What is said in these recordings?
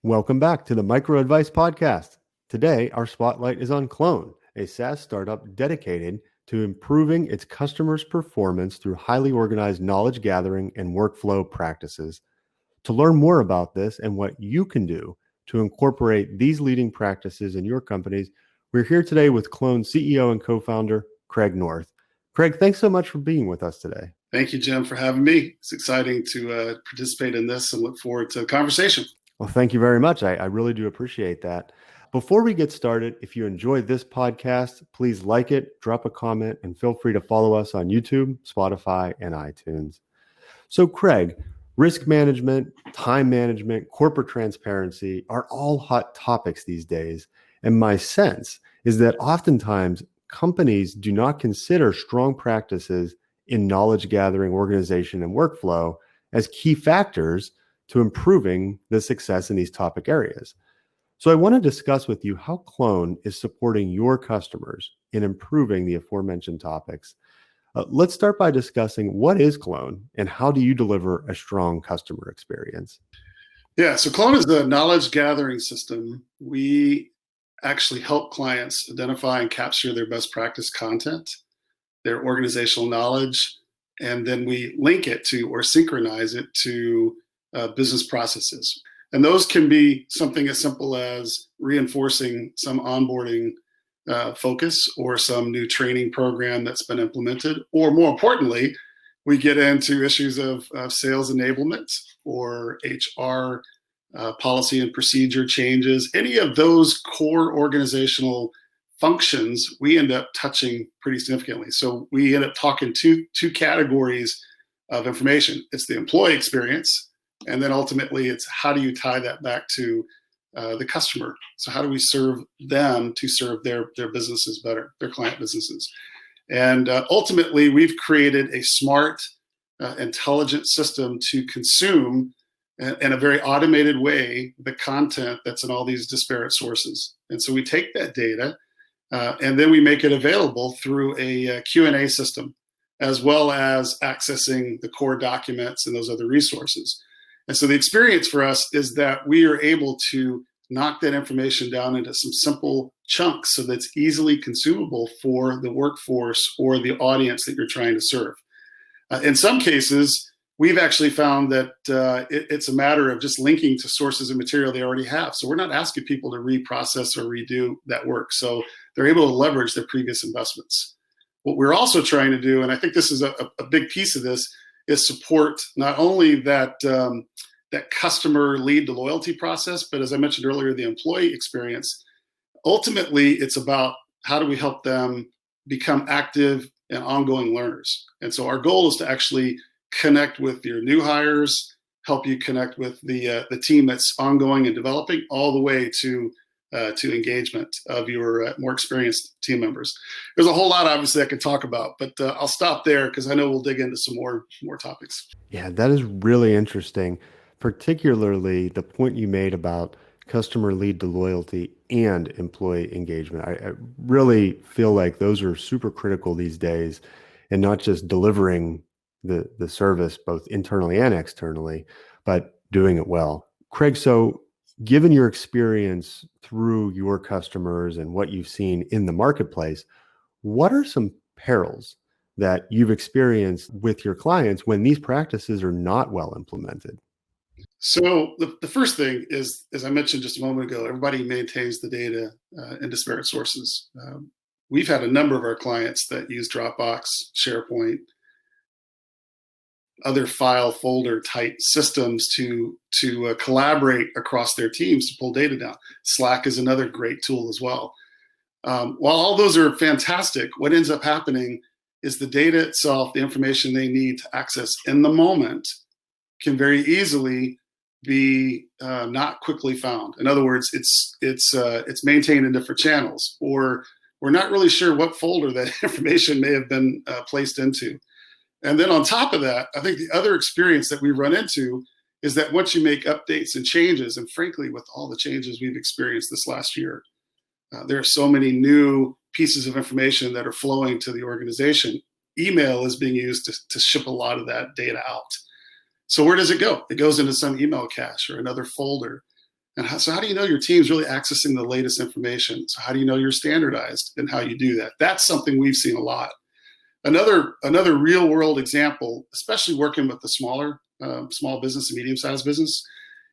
Welcome back to the Micro Advice Podcast. Today, our spotlight is on Clone, a SaaS startup dedicated to improving its customers' performance through highly organized knowledge gathering and workflow practices. To learn more about this and what you can do to incorporate these leading practices in your companies, we're here today with Clone CEO and co-founder Craig North. Craig, thanks so much for being with us today. Thank you, Jim, for having me. It's exciting to participate in this and look forward to the conversation. Well, thank you very much. I really do appreciate that. Before we get started, if you enjoyed this podcast, please like it, drop a comment, and feel free to follow us on YouTube, Spotify, and iTunes. So, Craig, risk management, time management, corporate transparency are all hot topics these days. And my sense is that oftentimes companies do not consider strong practices in knowledge gathering, organization, and workflow as key factors to improving the success in these topic areas. So I want to discuss with you how Clone is supporting your customers in improving the aforementioned topics. Let's start by discussing what is Clone and how do you deliver a strong customer experience? Yeah, so Clone is a knowledge gathering system. We actually help clients identify and capture their best practice content, their organizational knowledge, and then we link it to or synchronize it to business processes. And those can be something as simple as reinforcing some onboarding focus or some new training program that's been implemented. Or more importantly, we get into issues of sales enablement or HR policy and procedure changes. Any of those core organizational functions, we end up touching pretty significantly. So we end up talking two categories of information. It's the employee experience, and then ultimately it's how do you tie that back to the customer? So how do we serve them to serve their businesses better, their client businesses? And ultimately, we've created a smart, intelligent system to consume in a very automated way the content that's in all these disparate sources. And so we take that data and then we make it available through a Q&A system, as well as accessing the core documents and those other resources. And so the experience for us is that we are able to knock that information down into some simple chunks so that's easily consumable for the workforce or the audience that you're trying to serve. In some cases, we've actually found that it's a matter of just linking to sources of material they already have. So we're not asking people to reprocess or redo that work. So they're able to leverage their previous investments. What we're also trying to do, and I think this is a big piece of this, is support not only that customer lead to loyalty process, but as I mentioned earlier, the employee experience. Ultimately, it's about how do we help them become active and ongoing learners. And so our goal is to actually connect with your new hires, help you connect with the team that's ongoing and developing, all the way to engagement of your more experienced team members. There's a whole lot, obviously, I could talk about, but I'll stop there because I know we'll dig into some more topics. Yeah, that is really interesting, particularly the point you made about customer lead to loyalty and employee engagement. I really feel like those are super critical these days, and not just delivering the service both internally and externally, but doing it well. Craig, so given your experience through your customers and what you've seen in the marketplace, what are some perils that you've experienced with your clients when these practices are not well implemented? So the first thing is, as I mentioned just a moment ago, everybody maintains the data in disparate sources. We've had a number of our clients that use Dropbox, SharePoint, other file folder type systems to collaborate across their teams to pull data down. Slack is another great tool as well. While all those are fantastic, what ends up happening is the data itself, the information they need to access in the moment, can very easily be not quickly found. In other words, it's maintained in different channels, or we're not really sure what folder that information may have been placed into. And then on top of that, I think the other experience that we run into is that once you make updates and changes, and frankly, with all the changes we've experienced this last year, there are so many new pieces of information that are flowing to the organization. Email is being used to ship a lot of that data out. So where does it go? It goes into some email cache or another folder. So how do you know your team's really accessing the latest information? So how do you know you're standardized in how you do that? That's something we've seen a lot. Another real world example, especially working with the small business and medium sized business,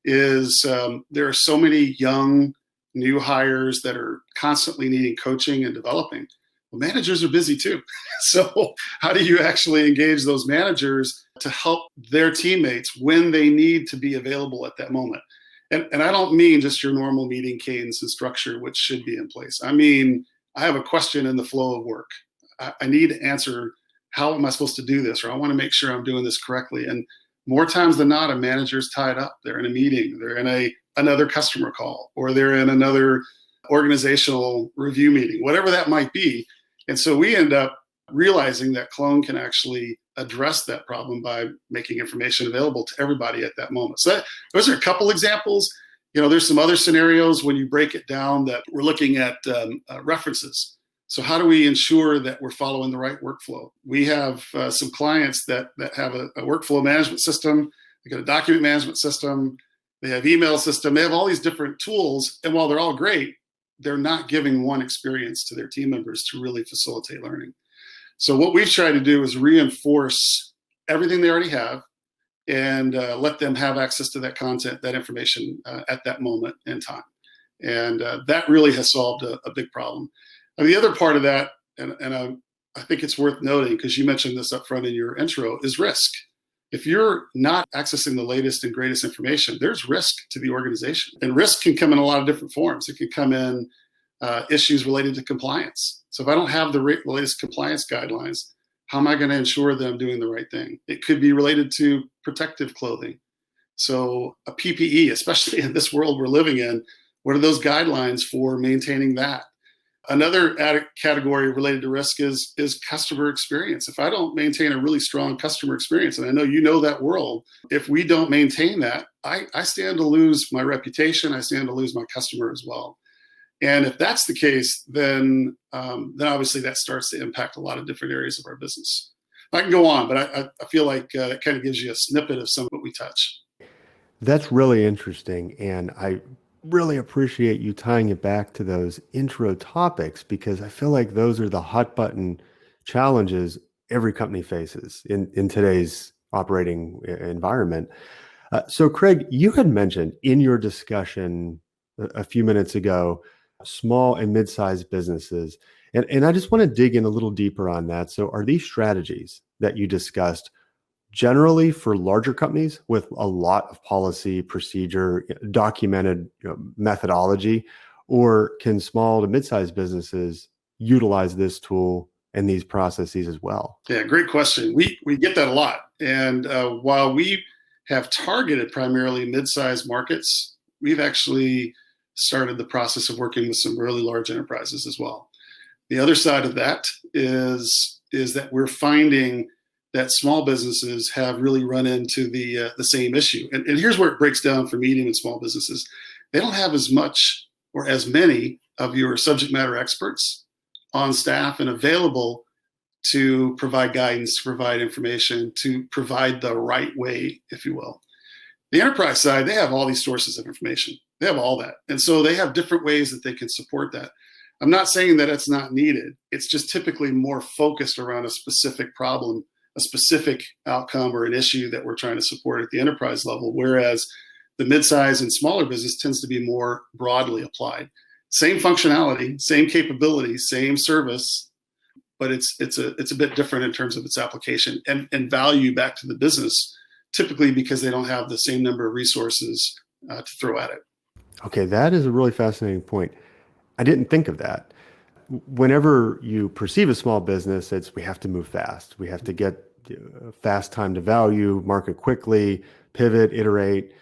is there are so many young new hires that are constantly needing coaching and developing. Well, managers are busy too. So how do you actually engage those managers to help their teammates when they need to be available at that moment? And I don't mean just your normal meeting cadence and structure, which should be in place. I mean, I have a question in the flow of work. I need to answer, how am I supposed to do this? Or I want to make sure I'm doing this correctly. And more times than not, a manager's tied up. They're in a meeting, they're in another customer call, or they're in another organizational review meeting, whatever that might be. And so we end up realizing that Clone can actually address that problem by making information available to everybody at that moment. So those are a couple examples. There's some other scenarios when you break it down that we're looking at references. So how do we ensure that we're following the right workflow? We have some clients that have a workflow management system. They got a document management system. They have email system. They have all these different tools. And while they're all great, they're not giving one experience to their team members to really facilitate learning. So what we've tried to do is reinforce everything they already have and let them have access to that content, that information at that moment in time. And that really has solved a big problem. And the other part of that, and I think it's worth noting, because you mentioned this up front in your intro, is risk. If you're not accessing the latest and greatest information, there's risk to the organization. And risk can come in a lot of different forms. It can come in issues related to compliance. So if I don't have the latest compliance guidelines, how am I going to ensure that I'm doing the right thing? It could be related to protective clothing. So a PPE, especially in this world we're living in, what are those guidelines for maintaining that? Another category related to risk is customer experience. If I don't maintain a really strong customer experience, and I know you know that world, if we don't maintain that, I stand to lose my reputation. I stand to lose my customer as well. And if that's the case, then obviously that starts to impact a lot of different areas of our business. I can go on, but I feel like it kind of gives you a snippet of some of what we touch. That's really interesting. And I really appreciate you tying it back to those intro topics, because I feel like those are the hot button challenges every company faces in today's operating environment. So Craig, you had mentioned in your discussion a few minutes ago, small and mid-sized businesses. And I just want to dig in a little deeper on that. So are these strategies that you discussed generally for larger companies with a lot of policy, procedure, documented methodology, or can small to mid-sized businesses utilize this tool and these processes as well? Yeah, great question. We get that a lot. And while we have targeted primarily mid-sized markets, we've actually started the process of working with some really large enterprises as well. The other side of that is that we're finding that small businesses have really run into the same issue. And here's where it breaks down for medium and small businesses. They don't have as much or as many of your subject matter experts on staff and available to provide guidance, to provide information, to provide the right way, if you will. The enterprise side, they have all these sources of information. They have all that. And so they have different ways that they can support that. I'm not saying that it's not needed. It's just typically more focused around a specific problem, a specific outcome, or an issue that we're trying to support at the enterprise level, whereas the midsize and smaller business tends to be more broadly applied. Same functionality, same capability, same service, but it's a bit different in terms of its application and value back to the business, typically because they don't have the same number of resources to throw at it. Okay, that is a really fascinating point. I didn't think of that. Whenever you perceive a small business, we have to move fast. We have to get fast time to value, market quickly, pivot, iterate,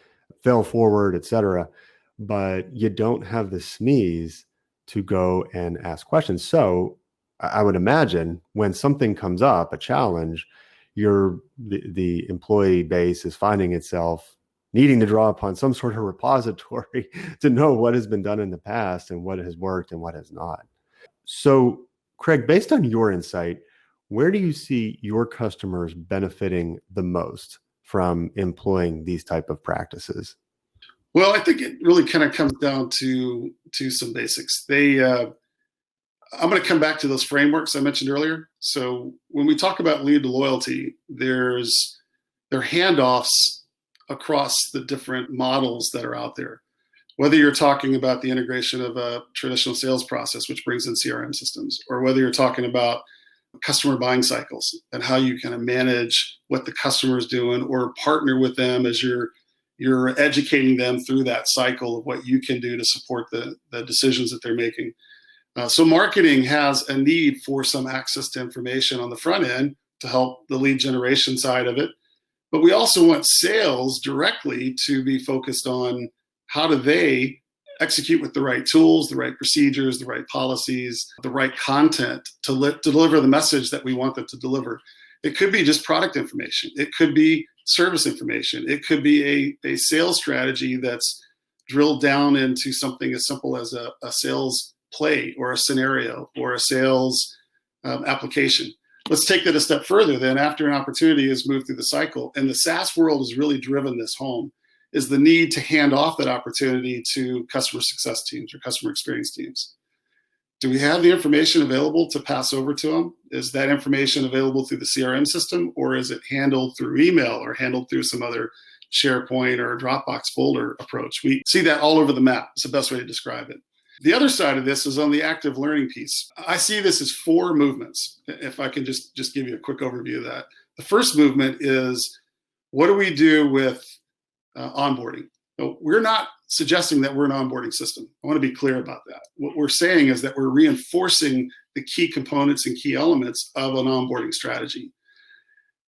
fail forward, et cetera. But you don't have the SMEs to go and ask questions. So I would imagine when something comes up, a challenge, the employee base is finding itself needing to draw upon some sort of repository to know what has been done in the past and what has worked and what has not. So, Craig, based on your insight, where do you see your customers benefiting the most from employing these type of practices? Well, I think it really kind of comes down to some basics. I'm going to come back to those frameworks I mentioned earlier. So when we talk about lead to loyalty, there are handoffs across the different models that are out there. Whether you're talking about the integration of a traditional sales process, which brings in CRM systems, or whether you're talking about customer buying cycles and how you kind of manage what the customer is doing, or partner with them as you're educating them through that cycle of what you can do to support the decisions that they're making. So marketing has a need for some access to information on the front end to help the lead generation side of it. But we also want sales directly to be focused on how do they execute with the right tools, the right procedures, the right policies, the right content to deliver the message that we want them to deliver. It could be just product information. It could be service information. It could be a sales strategy that's drilled down into something as simple as a sales play or a scenario or a sales application. Let's take that a step further then. After an opportunity has moved through the cycle, and the SaaS world has really driven this home, is the need to hand off that opportunity to customer success teams or customer experience teams. Do we have the information available to pass over to them? Is that information available through the CRM system, or is it handled through email or handled through some other SharePoint or Dropbox folder approach? We see that all over the map. It's the best way to describe it. The other side of this is on the active learning piece. I see this as 4 movements, if I can just give you a quick overview of that. The first movement is, what do we do with onboarding? So we're not suggesting that we're an onboarding system. I want to be clear about that. What we're saying is that we're reinforcing the key components and key elements of an onboarding strategy.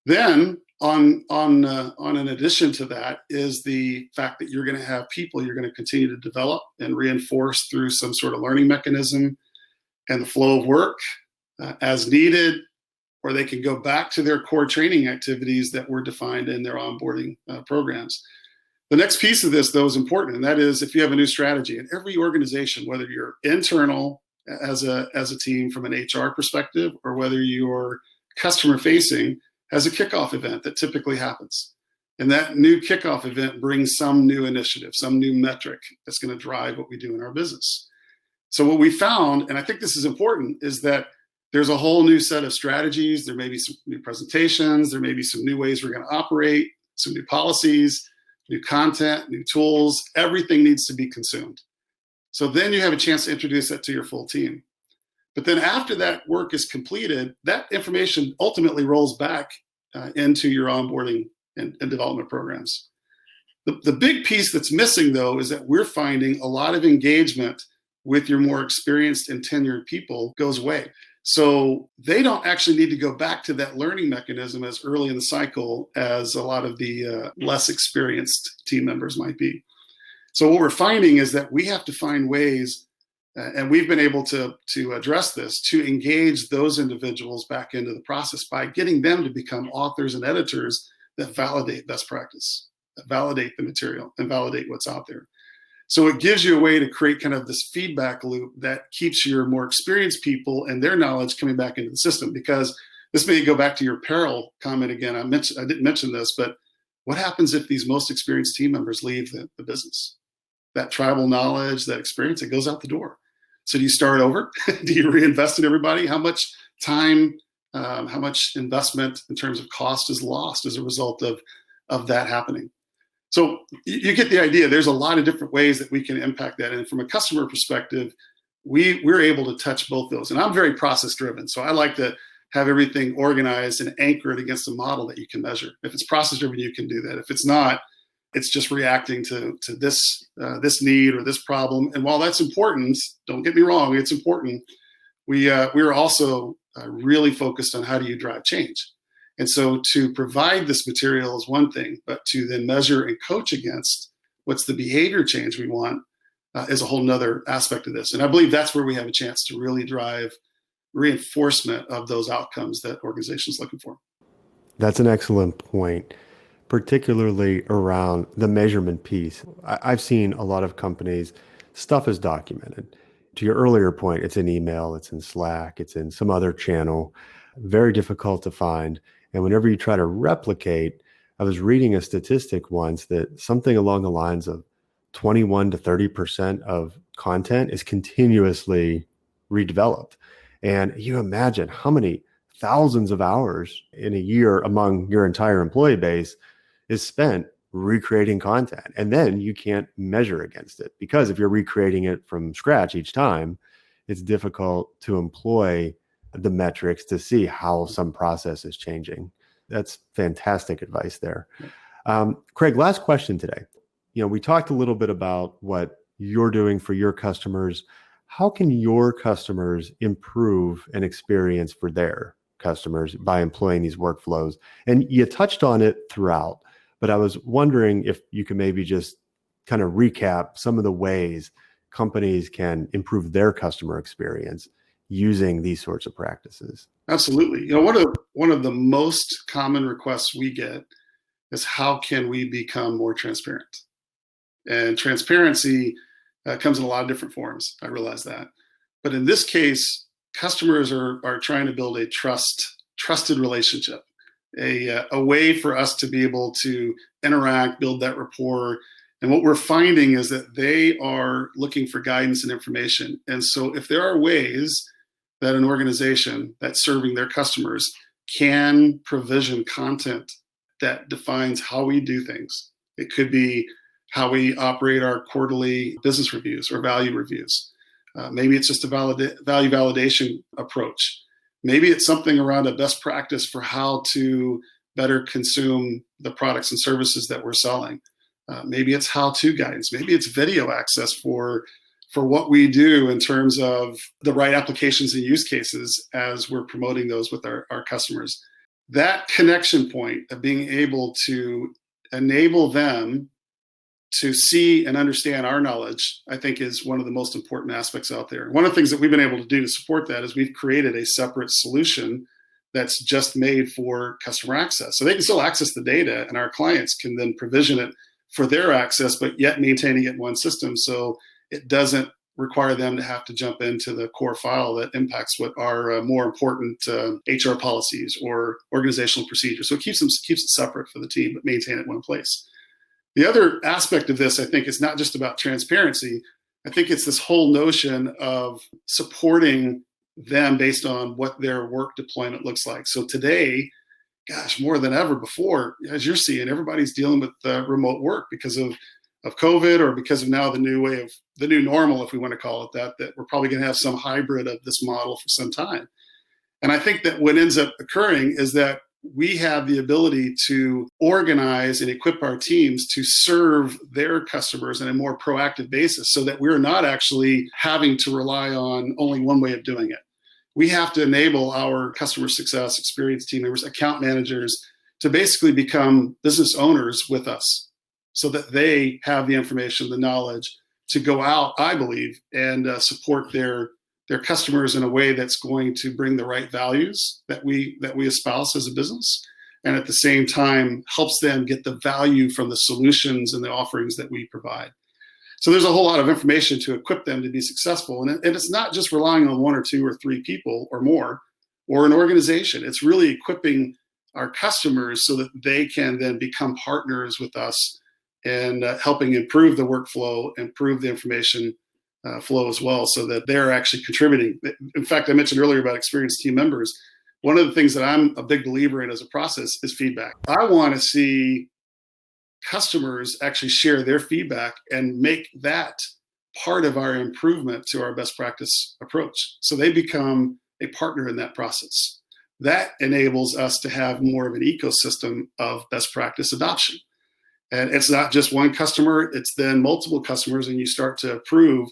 Then on an addition to that is the fact that you're going to have people you're going to continue to develop and reinforce through some sort of learning mechanism and the flow of work as needed, or they can go back to their core training activities that were defined in their onboarding programs. The next piece of this, though, is important, and that is if you have a new strategy. In every organization, whether you're internal as a team from an HR perspective, or whether you're customer facing, has a kickoff event that typically happens. And that new kickoff event brings some new initiative, some new metric that's going to drive what we do in our business. So what we found, and I think this is important, is that there's a whole new set of strategies. There may be some new presentations. There may be some new ways we're going to operate, some new policies, new content, new tools. Everything needs to be consumed. So then you have a chance to introduce that to your full team. But then after that work is completed, that information ultimately rolls back into your onboarding and development programs. The big piece that's missing, though, is that we're finding a lot of engagement with your more experienced and tenured people goes away. So they don't actually need to go back to that learning mechanism as early in the cycle as a lot of the less experienced team members might be. So what we're finding is that we have to find ways, and we've been able to address this, to engage those individuals back into the process by getting them to become authors and editors that validate best practice, that validate the material and validate what's out there. So it gives you a way to create kind of this feedback loop that keeps your more experienced people and their knowledge coming back into the system. Because this may go back to your peril comment again. I didn't mention this, but what happens if these most experienced team members leave the business? That tribal knowledge, that experience, it goes out the door. So do you start over? Do you reinvest in everybody? How much time, how much investment in terms of cost is lost as a result of that happening? So you get the idea. There's a lot of different ways that we can impact that. And from a customer perspective, we're able to touch both those. And I'm very process driven. So I like to have everything organized and anchored against a model that you can measure. If it's process driven, you can do that. If it's not, it's just reacting to this need or this problem. And while that's important, don't get me wrong, it's important. We are also really focused on how do you drive change. And so to provide this material is one thing, but to then measure and coach against what's the behavior change we want is a whole nother aspect of this. And I believe that's where we have a chance to really drive reinforcement of those outcomes that organizations are looking for. That's an excellent point, particularly around the measurement piece. I've seen a lot of companies, stuff is documented. To your earlier point, it's in email, it's in Slack, it's in some other channel, very difficult to find. And whenever you try to replicate, I was reading a statistic once that something along the lines of 21 to 30% of content is continuously redeveloped. And you imagine how many thousands of hours in a year among your entire employee base is spent recreating content. And then you can't measure against it, because if you're recreating it from scratch each time, it's difficult to employ the metrics to see how some process is changing. That's fantastic advice there. Craig, last question today. We talked a little bit about what you're doing for your customers. How can your customers improve an experience for their customers by employing these workflows? And you touched on it throughout, but I was wondering if you could maybe just kind of recap some of the ways companies can improve their customer experience using these sorts of practices. Absolutely. One of the most common requests we get is, how can we become more transparent? And transparency comes in a lot of different forms. I realize that. But in this case, customers are trying to build a trusted relationship, a way for us to be able to interact, build that rapport. And what we're finding is that they are looking for guidance and information. And so if there are ways that an organization that's serving their customers can provision content that defines how we do things, it could be how we operate our quarterly business reviews or value reviews. Maybe it's just a value validation approach. Maybe it's something around a best practice for how to better consume the products and services that we're selling. Maybe it's how-to guidance. Maybe it's video access for what we do in terms of the right applications and use cases as we're promoting those with our customers. That connection point of being able to enable them to see and understand our knowledge, I think, is one of the most important aspects out there. One of the things that we've been able to do to support that is we've created a separate solution that's just made for customer access. So they can still access the data, and our clients can then provision it for their access, but yet maintaining it in one system, so it doesn't require them to have to jump into the core file that impacts what are more important HR policies or organizational procedures. So it keeps it separate for the team, but maintain it in one place. The other aspect of this, I think, is not just about transparency. I think it's this whole notion of supporting them based on what their work deployment looks like. So today, gosh, more than ever before, as you're seeing, everybody's dealing with remote work because of COVID, or because of now the new normal, if we want to call it that we're probably going to have some hybrid of this model for some time. And I think that what ends up occurring is that we have the ability to organize and equip our teams to serve their customers on a more proactive basis, so that we're not actually having to rely on only one way of doing it. We have to enable our customer success experience team members, account managers, to basically become business owners with us, so that they have the information, the knowledge to go out, I believe, and support their customers in a way that's going to bring the right values that we espouse as a business, and at the same time helps them get the value from the solutions and the offerings that we provide. So there's a whole lot of information to equip them to be successful. And it's not just relying on one or two or three people or more, or an organization. It's really equipping our customers so that they can then become partners with us and helping improve the workflow, improve the information flow as well, so that they're actually contributing. In fact, I mentioned earlier about experienced team members. One of the things that I'm a big believer in as a process is feedback. I want to see customers actually share their feedback and make that part of our improvement to our best practice approach, so they become a partner in that process. That enables us to have more of an ecosystem of best practice adoption. And it's not just one customer, it's then multiple customers, and you start to approve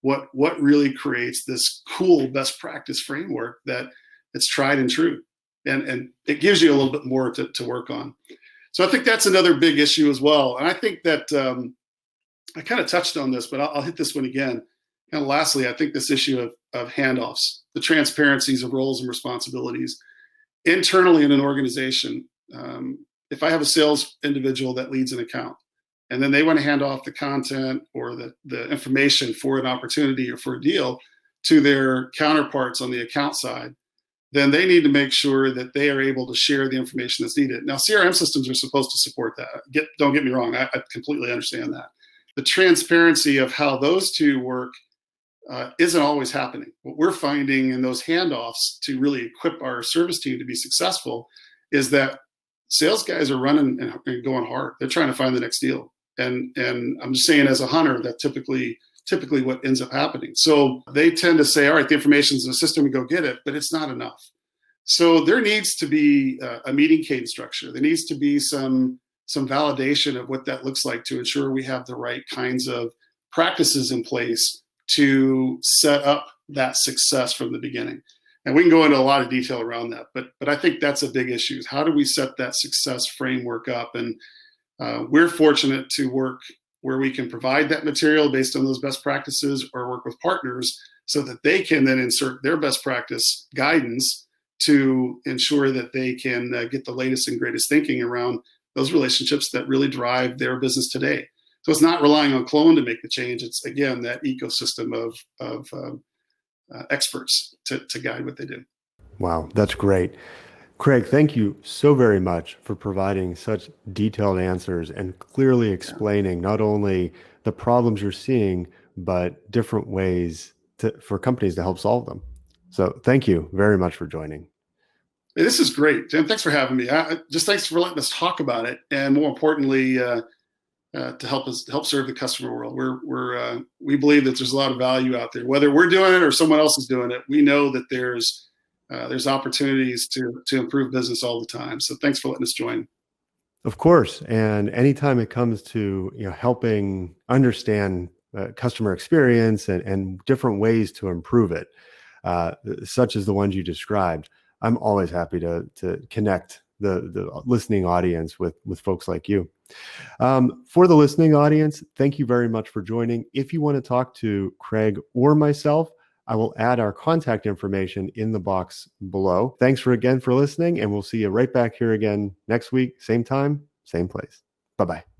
what really creates this cool best practice framework that it's tried and true. And it gives you a little bit more to work on. So I think that's another big issue as well. And I think that I kind of touched on this, but I'll hit this one again. And lastly, I think this issue of handoffs, the transparencies of roles and responsibilities internally in an organization. If I have a sales individual that leads an account, and then they want to hand off the content or the information for an opportunity or for a deal to their counterparts on the account side, then they need to make sure that they are able to share the information that's needed. Now, CRM systems are supposed to support that. Don't get me wrong, I completely understand that. the transparency of how those two work isn't always happening. What we're finding in those handoffs to really equip our service team to be successful is that sales guys are running and going hard. They're trying to find the next deal. And I'm just saying, as a hunter, that typically what ends up happening. So they tend to say, all right, the information's in the system, we go get it, but it's not enough. So there needs to be a meeting cadence structure. There needs to be some validation of what that looks like to ensure we have the right kinds of practices in place to set up that success from the beginning. And we can go into a lot of detail around that, but I think that's a big issue. How do we set that success framework up? And we're fortunate to work where we can provide that material based on those best practices, or work with partners so that they can then insert their best practice guidance to ensure that they can get the latest and greatest thinking around those relationships that really drive their business today. So it's not relying on Clone to make the change. It's, again, that ecosystem of experts to guide what they do. Wow, that's great. Craig, thank you so very much for providing such detailed answers and clearly explaining not only the problems you're seeing, but different ways for companies to help solve them. So thank you very much for joining. Hey, this is great, Jim. Thanks for having me. Just thanks for letting us talk about it, and more importantly, to help serve the customer world. We believe that there's a lot of value out there, whether we're doing it or someone else is doing it. We know that there's opportunities to improve business all the time. So thanks for letting us join. Of course, and anytime it comes to helping understand customer experience and different ways to improve it, such as the ones you described, I'm always happy to connect the listening audience with folks like you. For the listening audience, thank you very much for joining. If you want to talk to Craig or myself, I will add our contact information in the box below. Thanks again for listening, and we'll see you right back here again next week, same time, same place. Bye-bye.